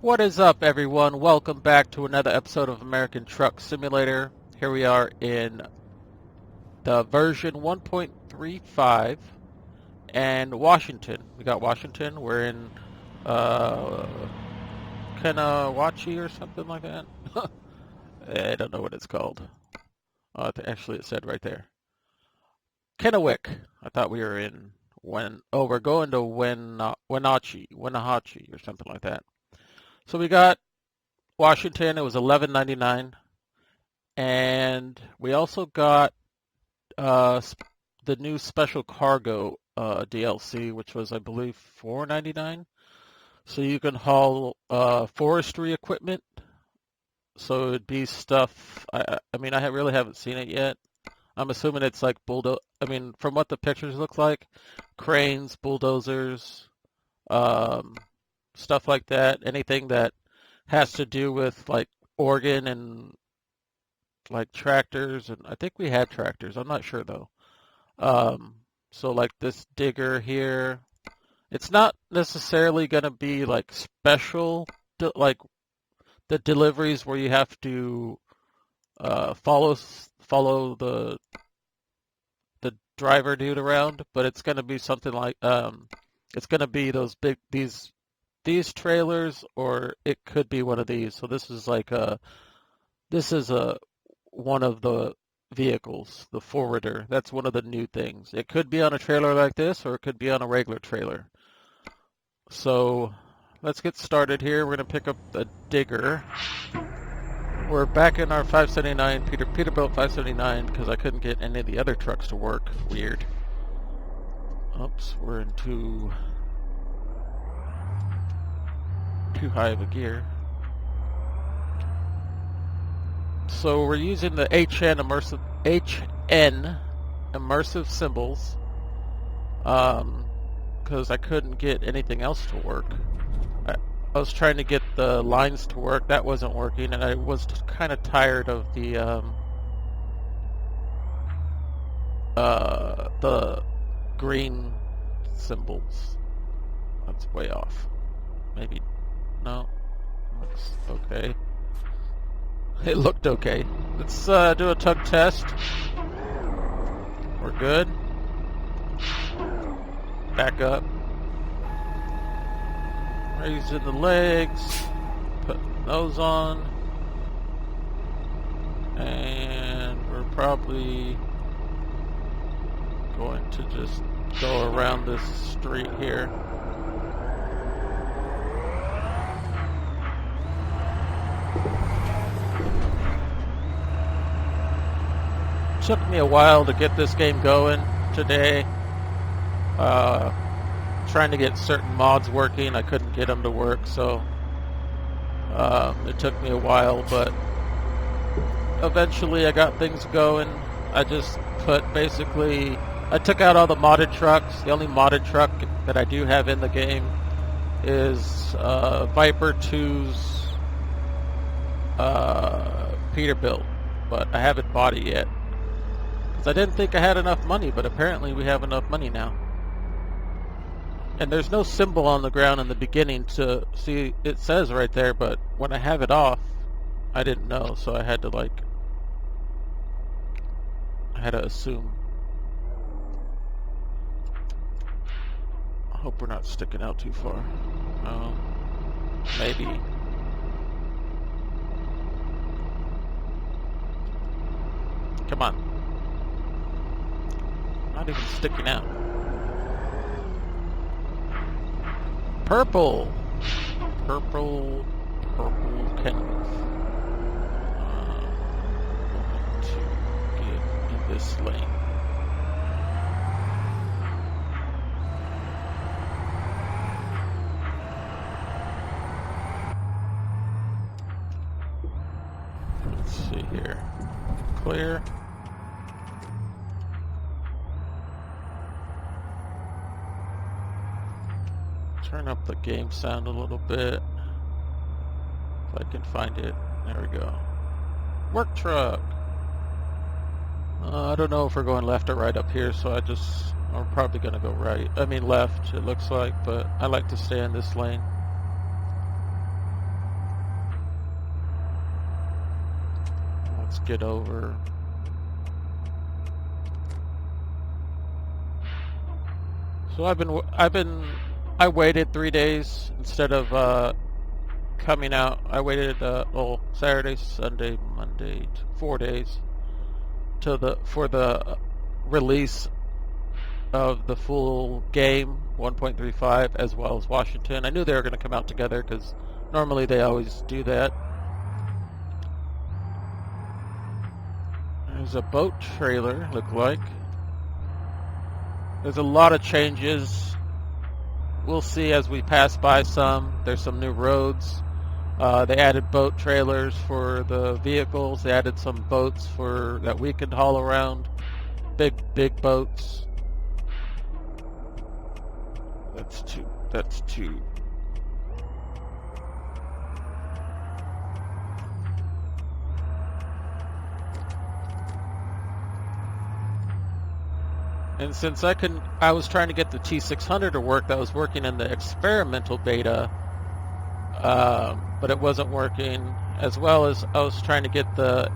What is up, everyone? Welcome back to another episode of American Truck Simulator. Here we are in the version 1.35 and Washington. We got Washington. We're in uh, Kanawha or something like that. I don't know what it's called. Actually, it said right there. Kennewick. I thought we were in we're going to Wenatchee or something like that. So we got Washington. It was $11.99, and we also got the new special cargo DLC, which was, I believe, $4.99. So you can haul forestry equipment. So it'd be stuff. I mean, I really haven't seen it yet. I'm assuming it's like from what the pictures look like, cranes, bulldozers, stuff like that. Anything that has to do with like Oregon and like tractors, and I think we had tractors. I'm not sure though. So like this digger here, it's not necessarily going to be like special, like the deliveries where you have to follow the driver dude around, but it's going to be something like it's going to be these trailers, or it could be one of these. So this is one of the vehicles, the forwarder. That's one of the new things. It could be on a trailer like this, or it could be on a regular trailer. So let's get started here. We're going to pick up the digger. We're back in our 579, Peterbilt 579, because I couldn't get any of the other trucks to work. Weird. Oops, we're in too high of a gear. So we're using the HN immersive symbols, because I couldn't get anything else to work. I was trying to get the lines to work. That wasn't working, and I was kind of tired of the green symbols. That's way off. Maybe, no, looks okay. It looked okay. Let's do a tug test. We're good. Back up. Raising the legs. Putting those on. And we're probably going to just go around this street here. Took me a while to get this game going today. Trying to get certain mods working. I couldn't get them to work, so it took me a while, but eventually I got things going. I just I took out all the modded trucks. The only modded truck that I do have in the game is Viper 2's Peterbilt, but I haven't bought it yet. I didn't think I had enough money, but apparently we have enough money now. And there's no symbol on the ground in the beginning to see. It says right there, but when I have it off, I didn't know, so I had to assume. I hope we're not sticking out too far. Maybe. Come on. Not even sticking out. Purple Kenworth. Going to get in this lane. Let's see here. Clear. Turn up the game sound a little bit, if I can find it. There we go. Work truck. I don't know if we're going left or right up here, so I'm probably going to go right. I mean left, it looks like, but I like to stay in this lane. let's get over. So I waited 3 days instead of coming out. I waited Saturday, Sunday, Monday, 4 days for the release of the full game 1.35 as well as Washington. I knew they were going to come out together because normally they always do that. There's a boat trailer, look like. There's a lot of changes. We'll see as we pass by some. There's some new roads. They added boat trailers for the vehicles. They added some boats that we could haul around. Big boats. That's two. And since I was trying to get the T600 to work, that was working in the experimental beta, but it wasn't working, as well as I was trying to get the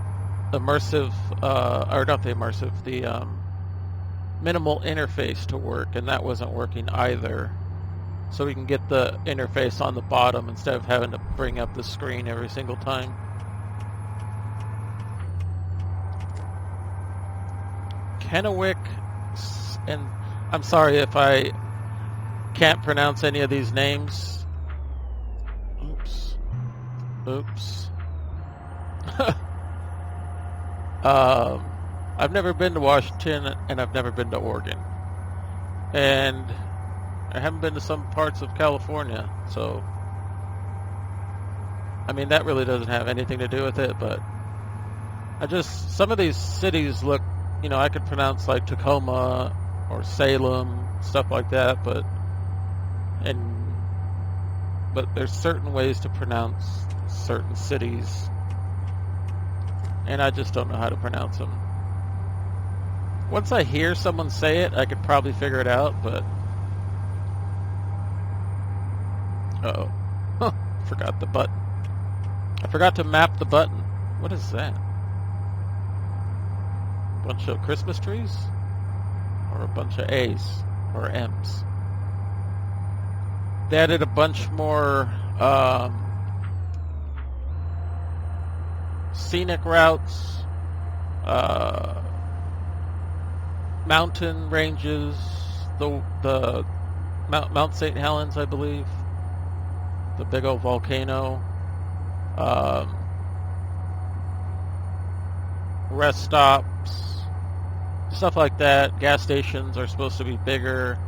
immersive, or not the immersive, the minimal interface to work, and that wasn't working either. So we can get the interface on the bottom instead of having to bring up the screen every single time. Kennewick, and I'm sorry if I can't pronounce any of these names. Oops. I've never been to Washington, and I've never been to Oregon. And I haven't been to some parts of California, so I mean, that really doesn't have anything to do with it, but some of these cities look, I could pronounce like Tacoma or Salem, stuff like that, but there's certain ways to pronounce certain cities, and I just don't know how to pronounce them. Once I hear someone say it, I could probably figure it out, but forgot the button. I forgot to map the button. What is that? Bunch of Christmas trees? Or a bunch of A's or M's? They added a bunch more scenic routes, mountain ranges, the Mount St. Helens, I believe, the big old volcano, rest stops, stuff like that. Gas stations are supposed to be bigger.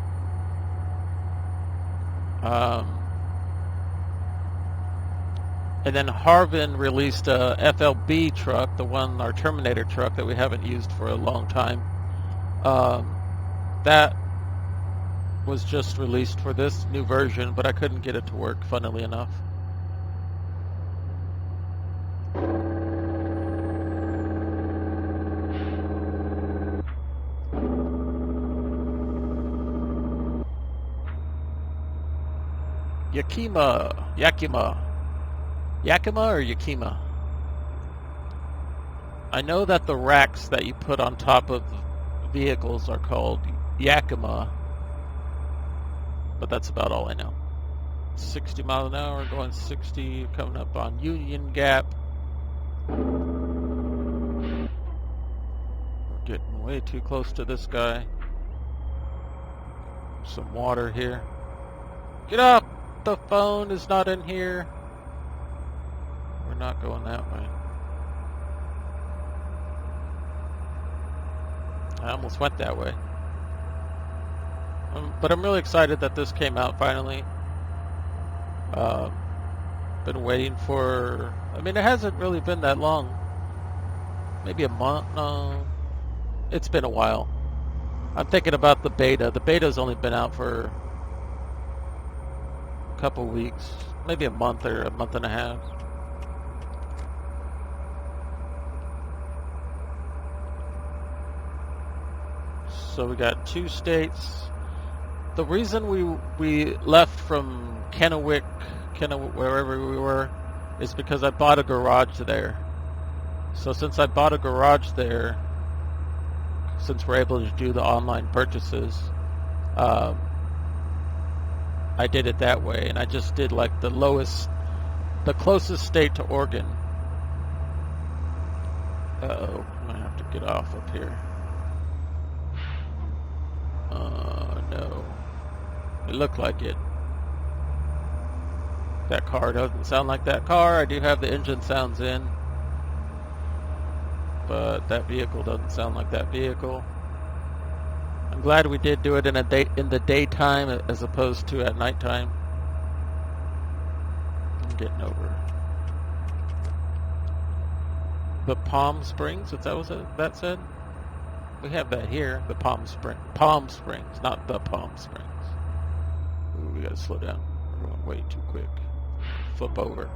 And then Harvin released a FLB truck, our Terminator truck that we haven't used for a long time. That was just released for this new version, but I couldn't get it to work, funnily enough. Yakima or Yakima? I know that the racks that you put on top of vehicles are called Yakima, but that's about all I know. 60 miles an hour, going 60, coming up on Union Gap. We're getting way too close to this guy. Some water here. Get up! The phone is not in here. We're not going that way. I almost went that way. But I'm really excited that this came out finally. Been waiting for... it hasn't really been that long. Maybe a month? No. It's been a while. I'm thinking about the beta. The beta's only been out for a couple weeks. Maybe a month or a month and a half. So we got 2 states. The reason we left from Kennewick, wherever we were, is because I bought a garage there. So since I bought a garage there, since we're able to do the online purchases, um, I did it that way, and I just did like the closest state to Oregon. Uh-oh, I'm gonna have to get off up here. No. It looked like it. That car doesn't sound like that car. I do have the engine sounds in, but that vehicle doesn't sound like that vehicle. I'm glad we did do it in the daytime as opposed to at nighttime. I'm getting over the Palm Springs. Is that what that said? We have that here. The Palm Springs, not the Palm Springs. Ooh, we gotta slow down. We're going way too quick. Flip over.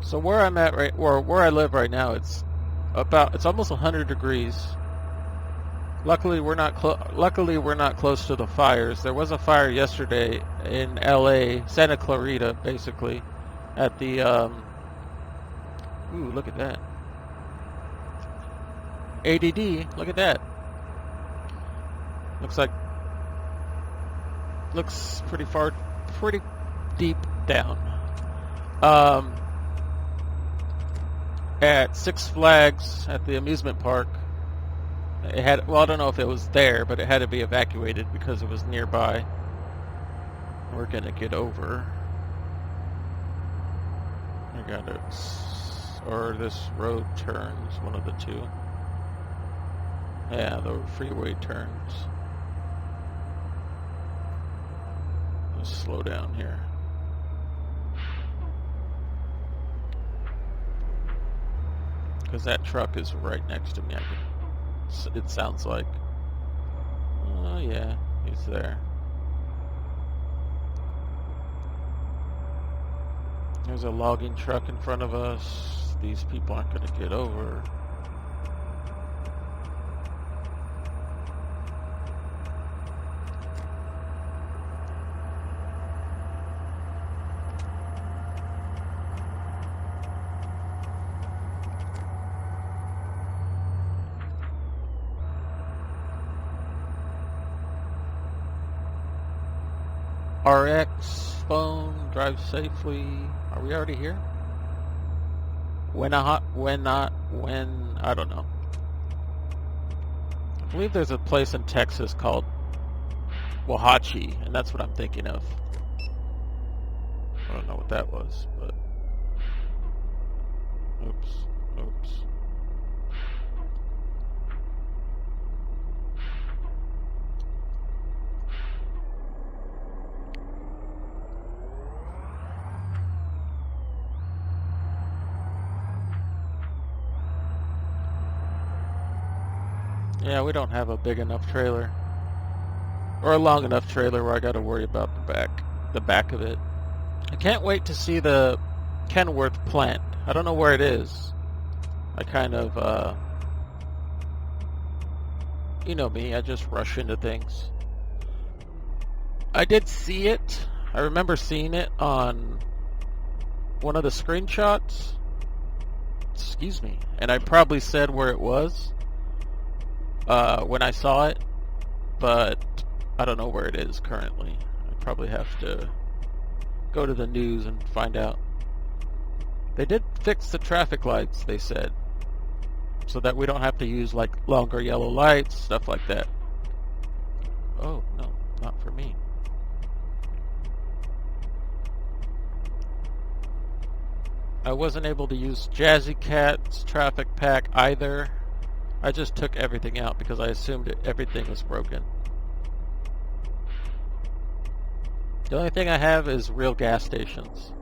So where I'm at where I live right now, it's almost 100 degrees. Luckily, we're not close to the fires. There was a fire yesterday in LA, Santa Clarita, basically, at the ooh, look at that. ADD, look at that. Looks pretty deep down. At Six Flags at the amusement park, it had, well, I don't know if it was there, but it had to be evacuated because it was nearby. We're gonna get over. I got it. Or this road turns, one of the two. Yeah, the freeway turns. Let's slow down here. Because that truck is right next to me. It sounds like. Oh yeah, he's there. There's a logging truck in front of us. These people aren't going to get over. RX, phone, drive safely. Are we already here? When not, I don't know. I believe there's a place in Texas called Wahatchee, and that's what I'm thinking of. I don't know what that was, but... Oops. Yeah, we don't have a big enough trailer. Or a long enough trailer where I gotta worry about the back of it. I can't wait to see the Kenworth plant. I don't know where it is. I kind of, you know me, I just rush into things. I did see it. I remember seeing it on one of the screenshots. Excuse me. And I probably said where it was when I saw it, but I don't know where it is currently. I probably have to go to the news and find out. They did fix the traffic lights, they said, so that we don't have to use like longer yellow lights, stuff like that. Oh, no, not for me. I wasn't able to use Jazzy Cat's traffic pack either. I just took everything out because I assumed everything was broken. The only thing I have is real gas stations.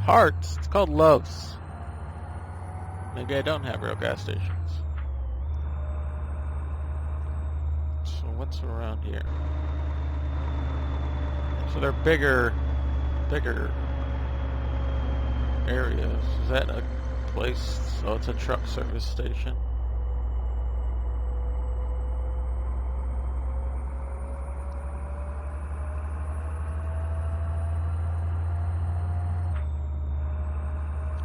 Hearts. It's called Loves. Maybe I don't have real gas stations. So what's around here? So they're bigger areas. Is that a place? Oh, it's a truck service station.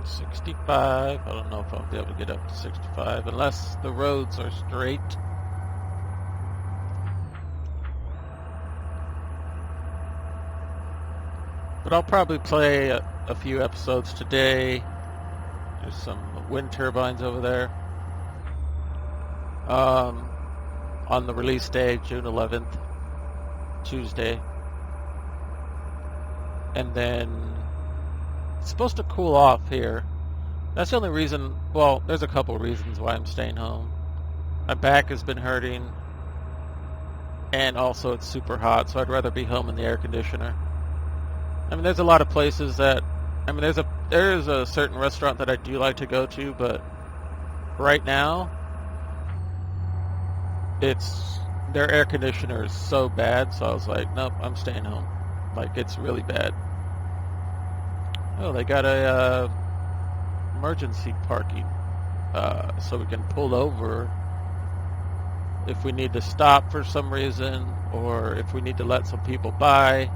$65. I don't know if I'll be able to get up to 65 unless the roads are straight. But I'll probably play a few episodes today. There's some wind turbines over there. On the release day, June 11th, Tuesday. And then it's supposed to cool off here. That's the only reason, well, there's a couple of reasons why I'm staying home. My back has been hurting, and also it's super hot, so I'd rather be home in the air conditioner. I mean, there's a lot of places that, I mean, there's a certain restaurant that I do like to go to, but right now, their air conditioner is so bad, so I was like, nope, I'm staying home. Like, it's really bad. Oh, they got a emergency parking, so we can pull over if we need to stop for some reason, or if we need to let some people by.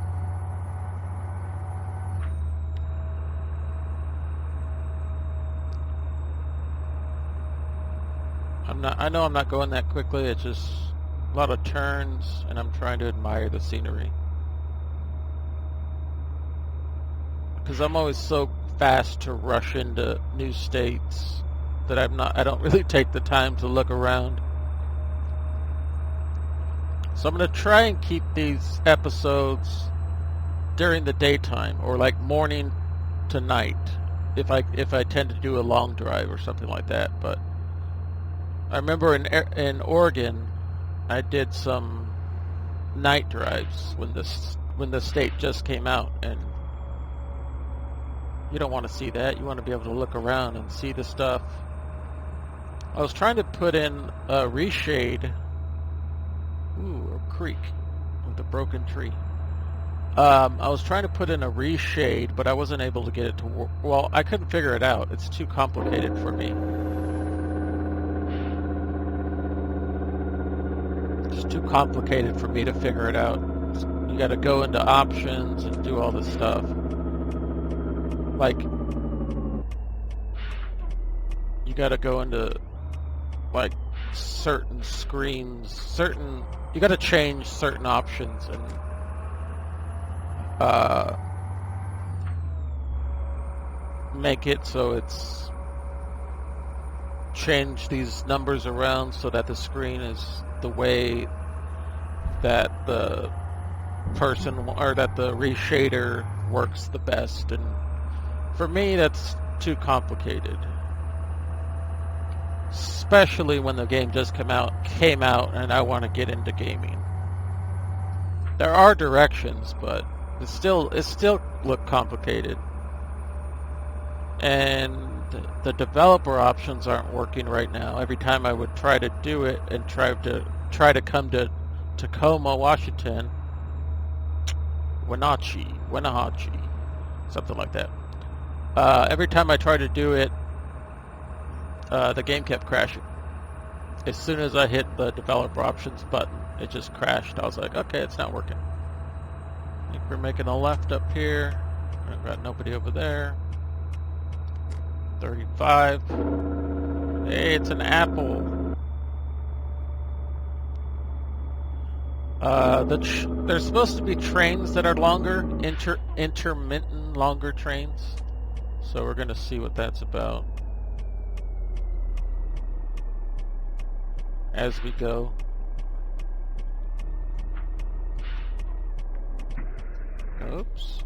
I know I'm not going that quickly. It's just a lot of turns, and I'm trying to admire the scenery. Because I'm always so fast to rush into new states that I don't really take the time to look around. So I'm going to try and keep these episodes during the daytime, or like morning to night, if I tend to do a long drive or something like that. But I remember in Oregon, I did some night drives when the state just came out, and you don't want to see that. You want to be able to look around and see the stuff. I was trying to put in a reshade. Ooh, a creek with a broken tree. I was trying to put in a reshade, but I wasn't able to get it to work. Well, I couldn't figure it out. It's too complicated for me. It's too complicated for me to figure it out. You got to go into options and do all this stuff. Like, you got to go into like certain screens, you got to change certain options and make it so it's change these numbers around so that the screen is the way that the person or that the reshader works the best. And for me, that's too complicated, especially when the game just came out and I want to get into gaming. There are directions, but it still look complicated, and the developer options aren't working right now. Every time I would try to do it and try to come to Tacoma, Washington, Wenatchee, something like that. Every time I tried to do it, the game kept crashing. As soon as I hit the developer options button, it just crashed. I was like, okay, it's not working. I think we're making a left up here. I've got nobody over there. 35. Hey, it's an apple. There's supposed to be trains that are longer, intermittent longer trains. So we're going to see what that's about as we go. Oops.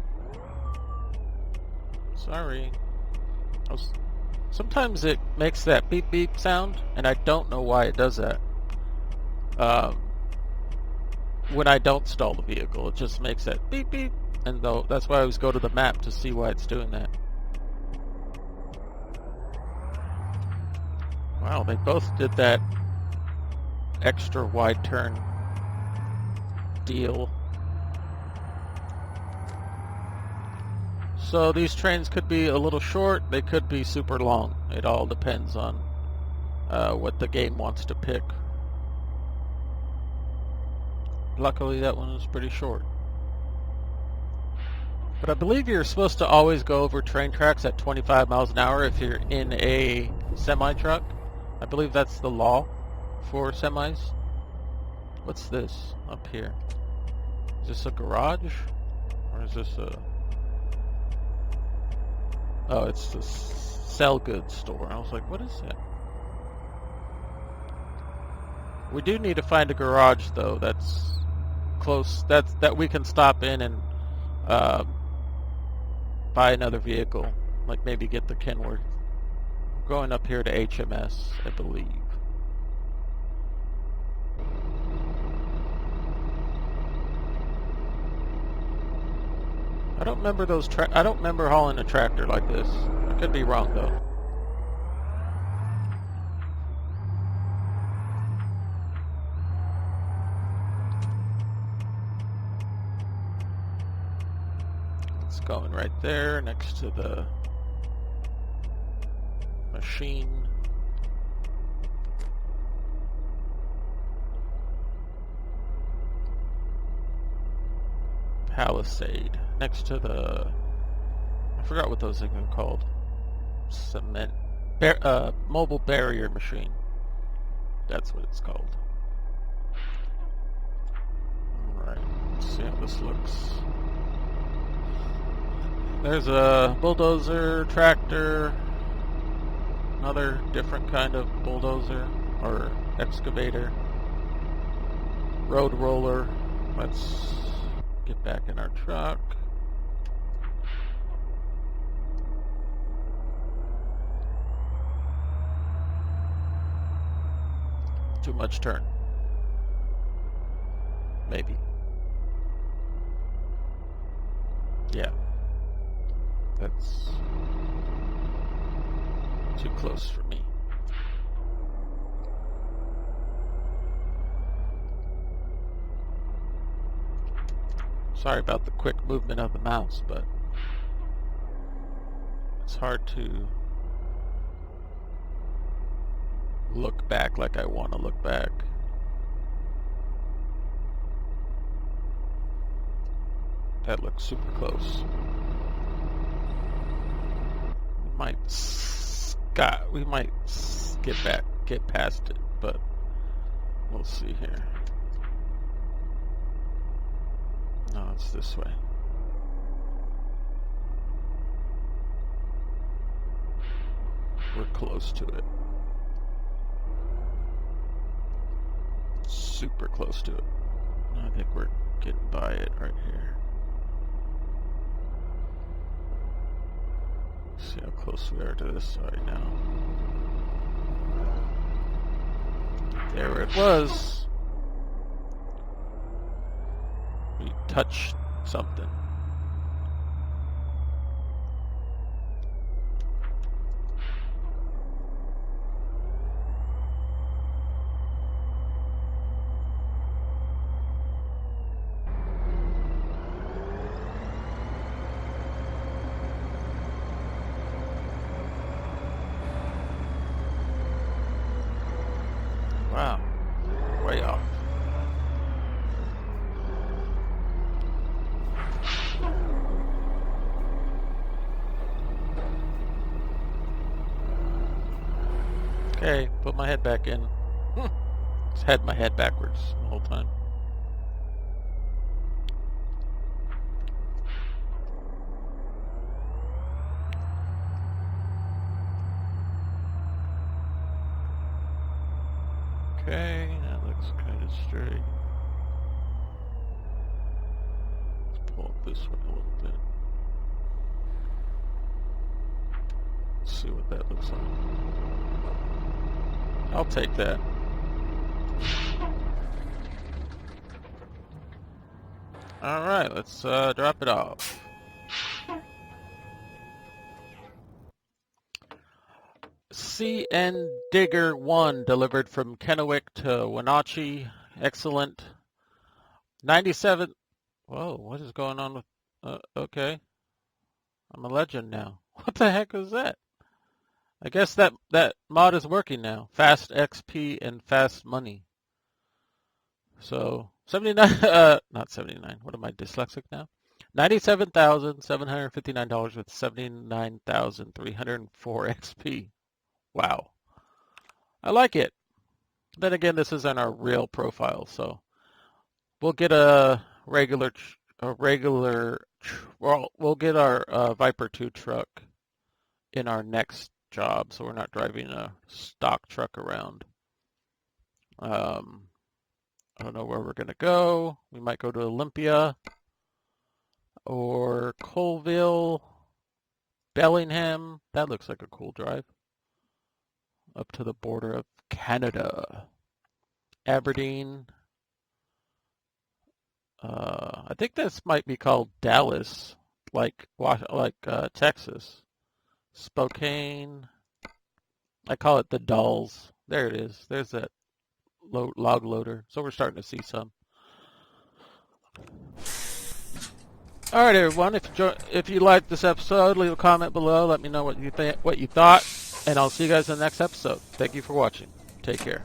Sorry. Sometimes it makes that beep beep sound, and I don't know why it does that. When I don't stall the vehicle, it just makes that beep beep, and that's why I always go to the map to see why it's doing that. Wow, they both did that extra wide turn deal. So these trains could be a little short, they could be super long. It all depends on what the game wants to pick. Luckily that one was pretty short. But I believe you're supposed to always go over train tracks at 25 miles an hour if you're in a semi-truck. I believe that's the law for semis. What's this up here? Is this a garage? Or is this a... Oh, it's the sell goods store. I was like, what is that? We do need to find a garage, though, that's close, that we can stop in and buy another vehicle. Like maybe get the Kenworth. We're going up here to HMS, I believe. I don't remember I don't remember hauling a tractor like this. I could be wrong though. It's going right there next to the machine. Palisade. Next to the... I forgot what those things are called. Cement... mobile barrier machine. That's what it's called. Alright, let's see how this looks. There's a bulldozer, tractor, another different kind of bulldozer or excavator, road roller. Let's get back in our truck. Too much turn. Maybe. Yeah. That's too close for me. Sorry about the quick movement of the mouse, but it's hard to look back like I want to look back. That looks super close. We might get past it, but we'll see here. No, it's this way. We're close to it. Super close to it. I think we're getting by it right here. See how close we are to this side now. There it was. We touched something. Wow, way off. Okay, put my head back in. Just had my head backwards the whole time. Okay, that looks kind of straight. Let's pull up this one a little bit. Let's see what that looks like. I'll take that. Alright, let's drop it off. CN Digger 1 delivered from Kennewick to Wenatchee. Excellent. 97. Whoa, what is going on with... okay. I'm a legend now. What the heck was that? I guess that mod is working now. Fast XP and fast money. So 79, not 79. What am I, dyslexic now? $97,759 with 79,304 XP. Wow. I like it. Then again, this isn't our real profile, so we'll get a regular, well, we'll get our Viper 2 truck in our next job, so we're not driving a stock truck around. I don't know where we're going to go. We might go to Olympia or Colville, Bellingham. That looks like a cool drive. Up to the border of Canada. Aberdeen. I think this might be called Dallas, like Texas. Spokane. I call it the Dolls. There it is. There's that log loader. So we're starting to see some. All right, everyone. If you liked this episode, leave a comment below. Let me know what you thought, and I'll see you guys in the next episode. Thank you for watching. Take care.